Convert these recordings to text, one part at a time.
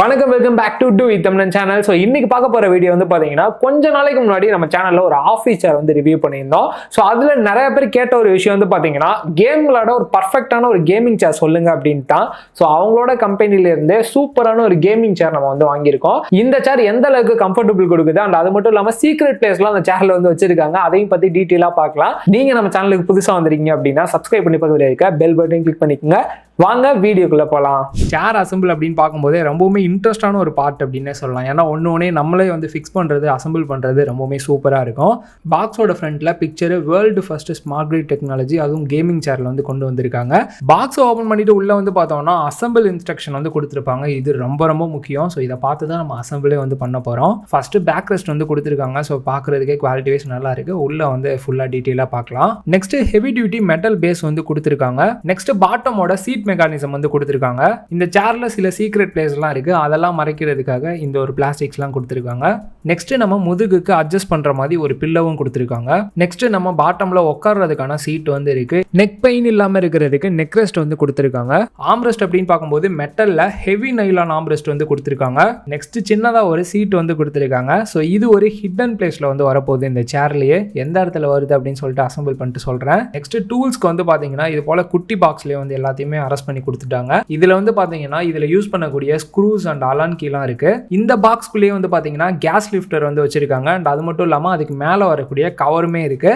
வணக்கம், welcome back to doittamilan channel. So இன்னைக்கு பார்க்க போற வீடியோ வந்து பாத்தீங்கன்னா கொஞ்ச நாளைக்கு முன்னாடி நம்ம சேனல்ல ஒரு ஆஃபீஸ் சேர் வந்து ரிவ்யூ பண்ணியிருந்தோம். ஸோ அதுல நிறைய பேர் கேட்ட ஒரு விஷயம் வந்து பாத்தீங்கன்னா கேம்களோட ஒரு பர்ஃபெக்டான ஒரு கேமிங் சேர் சொல்லுங்க அப்படின்ட்டு தான். ஸோ அவங்களோட கம்பெனில இருந்தே சூப்பரான ஒரு கேமிங் சேர் நம்ம வந்து வாங்கியிருக்கோம். இந்த சேர் எந்த அளவுக்கு கம்ஃபர்டபுள் கொடுக்குது அண்ட் அது மட்டும் இல்லாம சீக்ரெட் பிளேஸ்லாம் அந்த சேர்ல வந்து வச்சிருக்காங்க. அதையும் பத்தி டீட்டெயிலா பார்க்கலாம். நீங்க நம்ம சேனலுக்கு புதுசா வந்திருக்கீங்க அப்படின்னா சப்ஸ்கிரைப் பண்ணி பக்கத்துல இருக்க பெல் பட்டன் கிளிக் பண்ணிக்கோங்க. வாங்க வீடியோக்குள்ள போகலாம். சேர் அசம்பிள் அப்படின்னு பார்க்கும்போதே ரொம்பவுமே இன்ட்ரெஸ்டான ஒரு பார்ட் அப்படின்னே சொல்லலாம். ஏன்னா ஒன்று நம்மளே வந்து ஃபிக்ஸ் பண்ணுறது, அசம்பிள் பண்ணுறது ரொம்பவுமே சூப்பராக இருக்கும். பாக்ஸோட ஃப்ரண்ட்டில் picture world first smart grid technology, அதுவும் கேமிங் சேரில் வந்து கொண்டு வந்திருக்காங்க. பாக்ஸை ஓப்பன் பண்ணிட்டு உள்ளே வந்து பார்த்தோம்னா அசம்பிள் இன்ஸ்ட்ரக்ஷன் வந்து கொடுத்துருப்பாங்க. இது ரொம்ப ரொம்ப முக்கியம். ஸோ இதை பார்த்து தான் நம்ம அசம்பிளே வந்து பண்ண போகிறோம். ஃபர்ஸ்ட் பேக் ரெஸ்ட் வந்து கொடுத்துருக்காங்க. ஸோ பார்க்குறதுக்கே குவாலிட்டி வைஸ் நல்லா இருக்குது. உள்ளே வந்து ஃபுல்லாக டீட்டெயிலாக பார்க்கலாம். Next heavy duty metal base வந்து கொடுத்துருக்காங்க. நெக்ஸ்ட் பாட்டமோட சீட் மெக்கானிசம் வந்து கொடுத்திருக்காங்க. இந்த சேர்ல சில சீக்ரெட் பிளேஸ்லாம் இருக்கு. அதெல்லாம் மறைக்கிறதுக்காக இந்த ஒரு பிளாஸ்டிக்ஸ்லாம் கொடுத்திருக்காங்க. நெக்ஸ்ட் நம்ம முதுகுக்கு அட்ஜஸ்ட் பண்ற மாதிரி ஒரு பில்லோவும் கொடுத்திருக்காங்க. நெக்ஸ்ட் நம்ம பாட்டம்ல உட்கார்றதுக்கான சீட் வந்து இருக்கு. நெக் பெயின் இல்லாம இருக்கிறதுக்கு நெக் ரெஸ்ட் வந்து கொடுத்திருக்காங்க. ஆர்ம் ரெஸ்ட் அப்படின்னு பார்க்கும்போது மெட்டல்ல ஹெவி நைலான் ஆர்ம் ரெஸ்ட் வந்து கொடுத்திருக்காங்க. நெக்ஸ்ட் சின்னதா ஒரு சீட் வந்து கொடுத்திருக்காங்க. ஸோ இது ஒரு ஹிடன் பிளேஸ்ல வந்து வரப்போகுது. இந்த சேர்லயே எந்த இடத்துல வருது அப்படின்னு சொல்லிட்டு அசம்பிள் பண்ணிட்டு சொல்றேன். நெக்ஸ்ட் டூல்ஸ்க்கு வந்து பாத்தீங்கன்னா இது போல குட்டி பாக்ஸ்லயே வந்து எல்லாத்தையுமே அரேஞ்ச் பண்ணி கொடுத்துட்டாங்க. இதுல வந்து பாத்தீங்கன்னா இதுல யூஸ் பண்ணக்கூடிய ஸ்க்ரூஸ் அண்ட் அலான் கீலாம் இருக்கு. இந்த பாக்ஸ்குள்ளேயே வந்து பாத்தீங்கன்னா கேஸ் லிஃப்டர் வந்து வச்சிருக்காங்க. அண்ட் அது மட்டும் இல்லாம அதுக்கு மேல வரக்கூடிய கவருமே இருக்கு.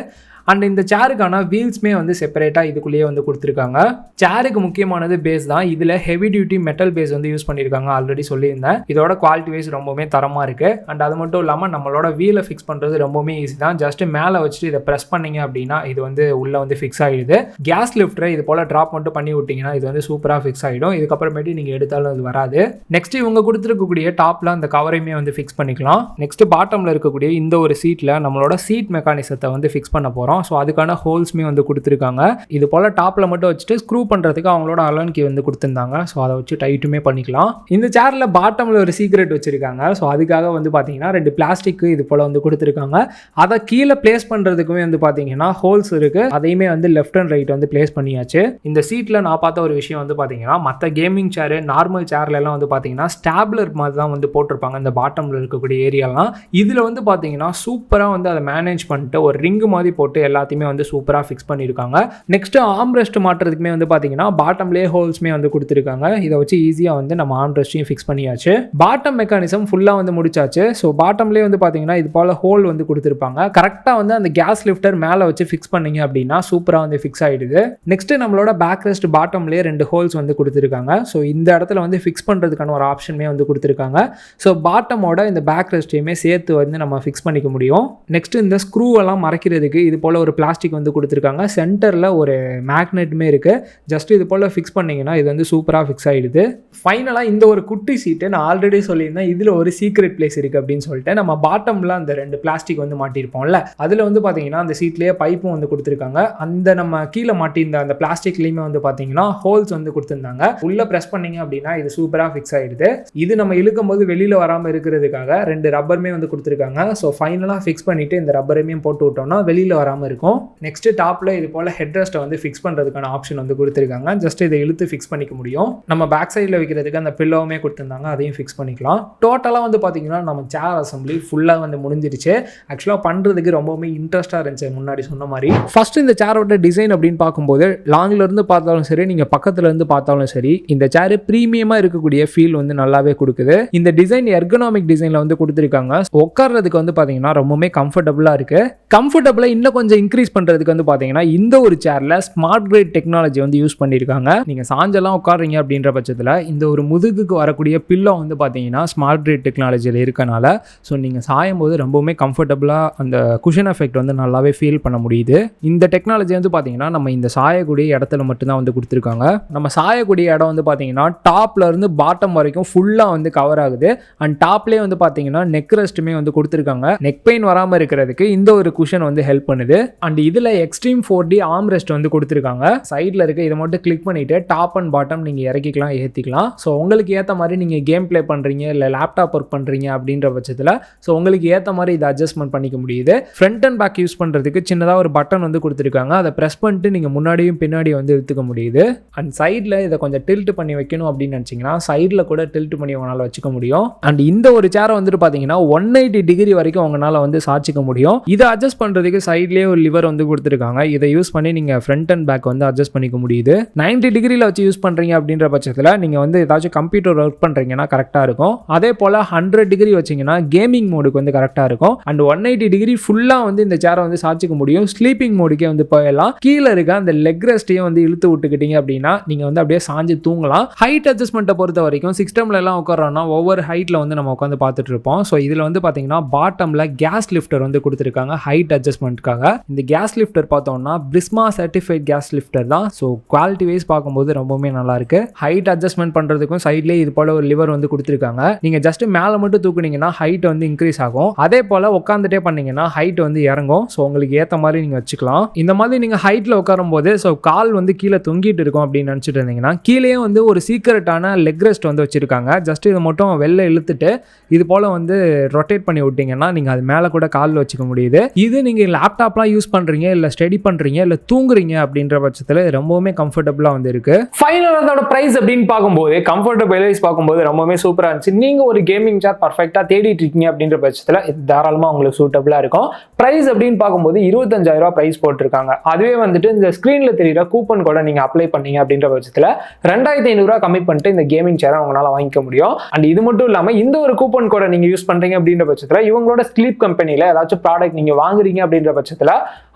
அண்ட் இந்த சேருக்கான வீல்ஸ்மே வந்து செப்பரேட்டாக இதுக்குள்ளேயே வந்து கொடுத்துருக்காங்க. சேருக்கு முக்கியமானது பேஸ் தான். இதில் ஹெவி டியூட்டி மெட்டல் பேஸ் வந்து யூஸ் பண்ணியிருக்காங்க. ஆல்ரெடி சொல்லியிருந்தேன். இதோட குவாலிட்டி வைஸ் ரொம்பவுமே தரமாக இருக்குது. அண்ட் அது மட்டும் இல்லாமல் நம்மளோட வீலை ஃபிக்ஸ் பண்ணுறது ரொம்பவுமே ஈஸி தான். ஜஸ்ட் மேலே வச்சுட்டு இதை ப்ரெஸ் பண்ணிங்க அப்படின்னா இது வந்து உள்ளே வந்து ஃபிக்ஸ் ஆகிடுது. கேஸ் லிஃப்டரை இது போல் ட்ராப் மட்டும் பண்ணி விட்டிங்கன்னா இது வந்து சூப்பராக ஃபிக்ஸ் ஆகிடும். இதுக்கப்புறமேட்டு நீங்கள் எடுத்தாலும் அது வராது. நெக்ஸ்ட் இவங்க கொடுத்துருக்கக்கூடிய டாப்பில் அந்த கவரையுமே வந்து ஃபிக்ஸ் பண்ணிக்கலாம். நெக்ஸ்ட் பாட்டமில் இருக்கக்கூடிய இந்த ஒரு சீட்டில் நம்மளோட சீட் மெக்கானிசத்தை வந்து ஃபிக்ஸ் பண்ண போகிறோம். ஸோ அதுக்கான ஹோல்ஸ்மே வந்து கொடுத்துருக்காங்க. இது போல டாப்ல மட்டும் வச்சுட்டு ஸ்க்ரூ பண்றதுக்கு அவங்களோட அலான் கீ வந்து கொடுத்துருந்தாங்க. ஸோ அதை வச்சு டைட்டுமே பண்ணிக்கலாம். இந்த சேர்ல பாட்டம்ல ஒரு சீக்ரெட் வச்சிருக்காங்க. ஸோ அதுக்காக வந்து பாத்தீங்கன்னா 2 பிளாஸ்டிக் இது போல வந்து கொடுத்துருக்காங்க. அதை கீழே பிளேஸ் பண்றதுக்குமே வந்து பாத்தீங்கன்னா ஹோல்ஸ் இருக்கு. அதையுமே வந்து லெஃப்ட் அண்ட் ரைட் வந்து பிளேஸ் பண்ணியாச்சு. இந்த சீட்ல நான் பார்த்த ஒரு விஷயம் வந்து பாத்தீங்கன்னா மற்ற கேமிங் சேர், நார்மல் சேர்ல எல்லாம் வந்து பாத்தீங்கன்னா ஸ்டாப்லர் மாதிரி தான் வந்து போட்டிருப்பாங்க. இந்த பாட்டம்ல இருக்கக்கூடிய ஏரியாலாம் இதுல வந்து பாத்தீங்கன்னா சூப்பரா வந்து அதை மேனேஜ் பண்ணிட்டு ஒரு ரிங் மாதிரி போட்டு எல்லாத்தையுமே வந்து சூப்பரா ஃபிக்ஸ் பண்ணிருக்காங்க. நெக்ஸ்ட் ஆர்ம் ரெஸ்ட் மாட்டுறதுக்குமே வந்து பாத்தீங்கன்னா பாட்டம்லயே ஹோல்ஸ்மே வந்து கொடுத்துருக்காங்க. இதை வச்சு ஈஸியா வந்து நம்ம ஆர்ம் ரெஸ்டையும் ஃபிக்ஸ் பண்ணியாச்சு. பாட்டம் மெக்கானிசம் ஃபுல்லா வந்து முடிச்சாச்சு. ஸோ பாட்டம்லயே வந்து பாத்தீங்கன்னா இது போல ஹோல் வந்து கொடுத்துருப்பாங்க. கரெக்டா வந்து அந்த கேஸ் லிஃப்டர் மேல வச்சு ஃபிக்ஸ் பண்ணீங்க அப்படின்னா சூப்பரா வந்து ஃபிக்ஸ் ஆயிடுது. நெக்ஸ்ட் நம்மளோட பேக் ரெஸ்ட் பாட்டம்லயே 2 ஹோல்ஸ் வந்து கொடுத்துருக்காங்க. ஸோ இந்த இடத்துல வந்து ஃபிக்ஸ் பண்றதுக்கான ஒரு ஆப்ஷனுமே வந்து கொடுத்துருக்காங்க. ஸோ பாட்டமோட இந்த பேக் ரெஸ்டையுமே சேர்த்து வந்து நம்ம ஃபிக்ஸ் பண்ணிக்க முடியும். நெக்ஸ்ட் இந்த ஸ்க்ரூ எல்லாம் மறைக்கிறதுக்கு இது போல ஒரு பிளாஸ்டிக் வந்து கொடுத்துருக்காங்க. சென்டர்ல ஒரு மேக்னெட்டுமே இருக்கு. ஜஸ்ட் இது போல ஃபிக்ஸ் பண்ணீங்கன்னா இது வந்து சூப்பரா ஃபிக்ஸ் ஆயிடுது. ஃபைனலா இந்த ஒரு குட்டி சீட்டு நான் ஆல்ரெடி சொல்லியிருந்தேன் இதுல ஒரு சீக்ரெட் பிளேஸ் இருக்கு அப்படின்னு சொல்லிட்டு நம்ம பாட்டம்ல அந்த 2 பிளாஸ்டிக் வந்து மாட்டிருப்போம்ல, அதுல வந்து பாத்தீங்கன்னா அந்த சீட்லயே பைப்பும் வந்து கொடுத்துருக்காங்க. அந்த நம்ம கீழே மாட்டியிருந்த அந்த பிளாஸ்டிக்லயுமே வந்து பாத்தீங்கன்னா ஹோல்ஸ் வந்து கொடுத்துருந்தாங்க. உள்ள பிரஸ் பண்ணீங்க அப்படின்னா இது சூப்பரா ஃபிக்ஸ் ஆயிடுது. இது நம்ம இழுக்கும் போது வெளியில வராம இருக்கிறதுக்காக 2 ரப்பருமே வந்து கொடுத்துருக்காங்க. ஸோ ஃபைனலா ஃபிக்ஸ் பண்ணிட்டு இந்த ரப்பரையும் போட்டு விட்டோம்னா வெளியில வராம இருக்கும். நெக்ஸ்ட் டாப்ல இது போல ஹெட் ரெஸ்ட்டை வந்து ஃபிக்ஸ் பண்றதுக்கான ஆப்ஷன் வந்து கொடுத்துருக்காங்க. ஜஸ்ட் இதை இழுத்து ஃபிக்ஸ் பண்ணிக்க முடியும். நம்ம பேக் சைடில் வைக்கிறதுக்கு அந்த பில்லோவுமே கொடுத்துருந்தாங்க. அதையும் ஃபிக்ஸ் பண்ணிக்கலாம். டோட்டலாக வந்து பார்த்தீங்கன்னா நம்ம சேர் அசம்பிளி ஃபுல்லாக வந்து முடிஞ்சிருச்சு. ஆக்சுவலாக பண்ணுறதுக்கு ரொம்பவுமே இன்ட்ரெஸ்டாக இருந்துச்சு. முன்னாடி சொன்ன மாதிரி ஃபர்ஸ்ட் இந்த சேரோட டிசைன் அப்படின்னு பார்க்கும்போது லாங்ல இருந்து பார்த்தாலும் சரி, நீங்கள் பக்கத்துல இருந்து பார்த்தாலும் சரி, இந்த சேர் ப்ரீமியமாக இருக்கக்கூடிய ஃபீல் வந்து நல்லாவே கொடுக்குது. இந்த டிசைன் எர்கனாமிக் டிசைனில் வந்து கொடுத்துருக்காங்க. உட்கார்றதுக்கு வந்து பார்த்தீங்கன்னா ரொம்பவுமே கம்ஃபர்டபுளாக இருக்கு. கம்ஃபர்டபுளாக இன்னும் கொஞ்சம் இன்க்ரீஸ் பண்ணுறதுக்கு வந்து பார்த்தீங்கன்னா இந்த ஒரு சேர்ல ஸ்மார்ட் கிரிட் டெக்னாலஜி வந்து யூஸ் பண்ணியிருக்காங்க. நீங்க சாஞ்செல்லாம் உட்கார்றீங்க அப்படின்ற பட்சத்தில் இந்த ஒரு முதுகுக்கு வரக்கூடிய பில்லோ வந்து பார்த்தீங்கன்னா ஸ்மார்ட் கிரிட் டெக்னாலஜியில் இருக்கனால ஸோ நீங்கள் சாயும் போது ரொம்பவுமே கம்ஃபர்டபுளாக அந்த குஷன் எஃபெக்ட் வந்து நல்லாவே ஃபீல் பண்ண முடியுது. இந்த டெக்னாலஜி வந்து பார்த்தீங்கன்னா நம்ம இந்த சாயக்கூடிய இடத்துல மட்டும்தான் வந்து கொடுத்துருக்காங்க. நம்ம சாயக்கூடிய இடம் வந்து பார்த்தீங்கன்னா டாப்ல இருந்து பாட்டம் வரைக்கும் ஃபுல்லாக வந்து கவர் ஆகுது. அண்ட் டாப்லேயே வந்து பார்த்தீங்கன்னா நெக் ரெஸ்ட்டுமே வந்து கொடுத்துருக்காங்க. நெக் பெயின் வராமல் இருக்கிறதுக்கு இந்த ஒரு குஷன் வந்து ஹெல்ப் பண்ணுது. அண்ட் இதுல எக்ஸ்ட்ரீம் 4D ஆர்ம் ரெஸ்ட் வந்து கொடுத்துருக்காங்க. சைட்ல இருக்க இதை மட்டும் கிளிக் பண்ணிட்டு டாப் அண்ட் பாட்டம் நீங்க இறக்கிக்கலாம், ஏற்றிக்கலாம். ஸோ உங்களுக்கு ஏற்ற மாதிரி நீங்க கேம் பிளே பண்றீங்க இல்லை லேப்டாப் ஒர்க் பண்றீங்க அப்படின்ற பட்சத்தில் ஸோ உங்களுக்கு ஏற்ற மாதிரி இதை அட்ஜஸ்ட்மெண்ட் பண்ணிக்க முடியுது. ஃப்ரண்ட் அண்ட் பேக் யூஸ் பண்றதுக்கு சின்னதாக ஒரு பட்டன் வந்து கொடுத்துருக்காங்க. அதை ப்ரெஸ் பண்ணிட்டு நீங்க முன்னாடியும் பின்னாடி வந்து இழுத்துக்க முடியுது. அண்ட் சைடில் இதை கொஞ்சம் டில்ட் பண்ணி வைக்கணும் அப்படின்னு நினச்சிங்கன்னா சைடில் கூட டில்ட் பண்ணி உங்களால் வச்சுக்க முடியும். அண்ட் இந்த ஒரு சேரை வந்துட்டு பார்த்தீங்கன்னா 180 டிகிரி வரைக்கும் உங்களால் வந்து சாய்ச்சிக்க முடியும். இதை அட்ஜஸ்ட் பண்ணுறதுக்கு சைட்லேயே ஒரு லிவர் வந்து கொடுத்துருக்காங்க. இதை யூஸ் பண்ணி நீங்கள் ஃப்ரண்ட் அண்ட் பேக் வந்து அட்ஜஸ்ட் பண்ணிக்க முடியுது. 90 டிகிரியில் வச்சு யூஸ் பண்ணுறீங்க அப்படின்ற பட்சத்தில் நீங்கள் வந்து ஏதாச்சும் கம்ப்யூட்டர் ஒர்க் பண்ணுறீங்கன்னா கரெக்டாக இருக்கும். அதே போல் 100 டிகிரி வச்சிங்கன்னா கேமிங் மோடுக்கு வந்து கரெக்டாக இருக்கும். அண்ட் 180 டிகிரி ஃபுல்லாக வந்து இந்த சேரை வந்து சாய்ச்சிக்க முடியும். ஸ்லீப்பிங் மோடுக்கே வந்து போயிடலாம். கீழே இருக்க அந்த லெக் ரெஸ்ட்டையும் வந்து இழுத்து விட்டுக்கிட்டீங்க அப்படின்னா நீங்கள் வந்து அப்படியே சாஞ்சு தூங்கலாம். ஹைட் அட்ஜஸ்ட்மெண்ட்டை பொறுத்த வரைக்கும் சிஸ்டம்ல எல்லாம் உட்காரோம்னா ஒவ்வொரு ஹைட்டில் வந்து நம்ம உட்காந்து பார்த்துட்டு இருப்போம். ஸோ இதில் வந்து பார்த்தீங்கன்னா பாட்டமில் கேஸ் லிஃப்டர் வந்து கொடுத்துருக்காங்க ஹைட் அட்ஜஸ்ட்மெண்ட்டுக்காக. இந்த கேஸ் லிஃப்டர் பார்த்தோம்னா பிரிஸ்மா சர்டிஃபைட் கேஸ் லிஃப்டர் தான். ஸோ குவாலிட்டி வைஸ் பார்க்கும்போது ரொம்பவுமே நல்லா இருக்கு. ஹைட் அட்ஜஸ்ட்மெண்ட் பண்ணுறதுக்கும் சைட்லேயே இது போல ஒரு லிவர் வந்து கொடுத்துருக்காங்க. நீங்கள் ஜஸ்ட் மேலே மட்டும் தூக்குனீங்கன்னா ஹைட் வந்து இன்க்ரீஸ் ஆகும். அதே போல் உட்காந்துட்டே பண்ணீங்கன்னா ஹைட் வந்து இறங்கும். ஸோ உங்களுக்கு ஏற்ற மாதிரி நீங்கள் வச்சுக்கலாம். இந்த மாதிரி நீங்கள் ஹைட்டில் உட்காரும் போது ஸோ கால் வந்து கீழே தொங்கிட்டு இருக்கும் அப்படின்னு நினச்சிட்டு இருந்தீங்கன்னா கீழே வந்து ஒரு சீக்கிரட்டான லெக் ரெஸ்ட் வந்து வச்சிருக்காங்க. ஜஸ்ட் இதை மட்டும் வெளில இழுத்துட்டு இது போல வந்து ரொட்டேட் பண்ணி விட்டீங்கன்னா நீங்கள் அது மேலே கூட காலில் வச்சுக்க முடியுது. இது நீங்கள் லேப்டாப்லாம் யூஸ் பண்ணுறீங்க இல்லை ஸ்டடி பண்ணுறீங்க இல்லை தூங்குறீங்க அப்படின்ற பட்சத்தில் ரொம்பவுமே கம்ஃபர்டபுளாக வந்து இருக்கு. ஃபைனலாக அதோட ப்ரைஸ் அப்படின்னு பார்க்கும்போது கம்ஃபர்டபுள் வைஸ் பார்க்கும்போது ரொம்பவே சூப்பராக இருந்துச்சு. நீங்கள் ஒரு கேமிங் சேர் பர்ஃபெக்டாக தேடிட்டு இருக்கீங்க அப்படின்ற பட்சத்தில் இது தாராளமாக உங்களுக்கு சூட்டபுளாக இருக்கும். ப்ரைஸ் அப்படின்னு பார்க்கும்போது 25,000 ப்ரைஸ் போட்டிருக்காங்க. அதுவே வந்துட்டு இந்த ஸ்க்ரீனில் தெரியுற கூப்பன் கூட நீங்கள் அப்ளை பண்ணீங்க அப்படின்ற பட்சத்தில் 2,500 கம்மி பண்ணிட்டு இந்த கேமிங் சேரை உங்களால் வாங்கிக்க முடியும். அண்ட் இது மட்டும் இல்லாமல் இந்த ஒரு கூப்பன் கூட நீங்கள் யூஸ் பண்ணுறீங்க அப்படின்ற பட்சத்தில் இவங்களோட ஸ்லீப் கம்பெனியில் ஏதாச்சும் ப்ராடக்ட் நீங்கள் வாங்குறீங்க அப்படின்ற பட்சத்தில்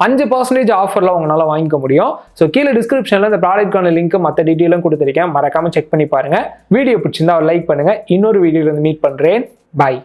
5% ஆஃபரில் உங்களால் வாங்கிக்க முடியும். ஸோ கீழே டிஸ்கிரிப்ஷனில் இந்த ப்ராடக்ட்கான லிங்க் மற்ற டீட்டெயிலும் கொடுத்துருக்கேன். மறக்காமல் செக் பண்ணி பாருங்கள். வீடியோ பிடிச்சிருந்தா ஒரு லைக் பண்ணுங்கள். இன்னொரு வீடியோவில் வந்து மீட் பண்ணுறேன். பாய்.